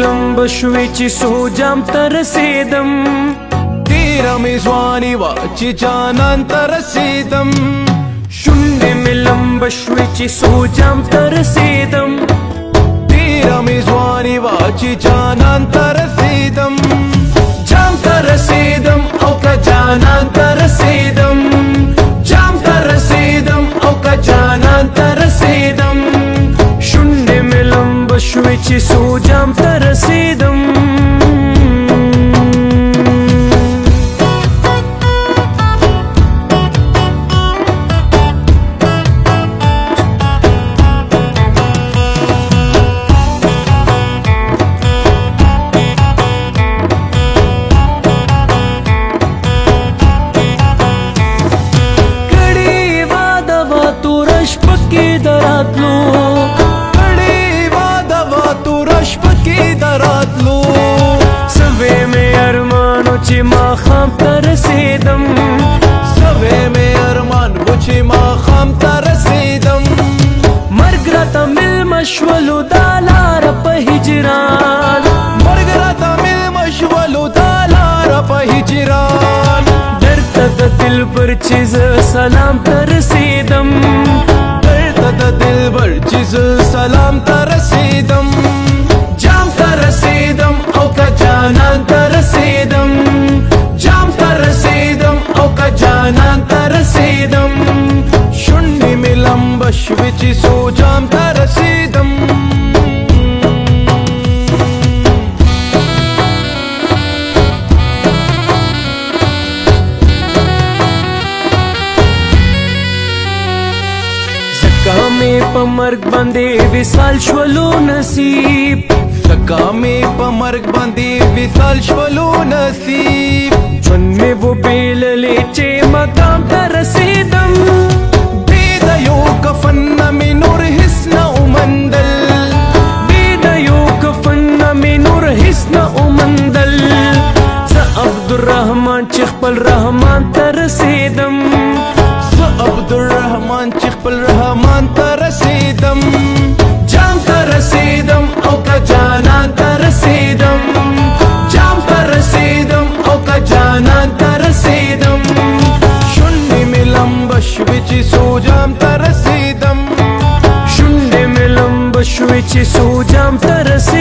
लंब शोې چې سو جام ته رسیدم تیره مې ځواني وه چې جانان ته رسیدم شونډې مې لمبه شوې چې سو جام ته رسیدم تیره مې ځواني وه چې جانان ته رسیدم جام ته رسیدم او که جانان ته رسیدم جام ته رسیدم او که جانان ته رسیدم شونډې مې لمبه شوې چې سو جام ته رسیدم دراتلو کړي واده وا توره شپه کې دراتلو سوې مې ارمانو چې ماښام ته رسیدم سوې مې ارمان و چې ماښام ته رسیدم مرګ راته مېلمه شولو دا لاره په هجران مرګ راته مېلمه شولو دا لاره په هجران درته د دلبر چې زه سلام ته رسیدم د دلبر چې زه سلام ته رسیدم جام ته رسیدم او که جانان ته رسیدم جام ته رسیدم او که جانان ته رسیدم شونډې مې لمبه شوې چې سو جام ته رسیدم مې په مرګ باندې وصال شولو نصیب زکه مې په مرګ باندې وصال شولو نصیب ژوند مې وبېللې چې مقام ته رسیدم بې د یو کفن نه مې نور هېڅ نه ومندل بې د یو کفن نه مې نور هېڅ نه ومندل زه عبدالرحمن چې خپل رحمان ته رسیدم عبدالرحمن چې خپل رحمان ته رسیدم جام ته رسیدم او که جانان ته رسیدم جام ته رسیدم او که جانان ته رسیدم شونډې مې لمبه شوې چې سو جام ته رسیدم شونډې مې لمبه شوې چې سو جام ته رسیدم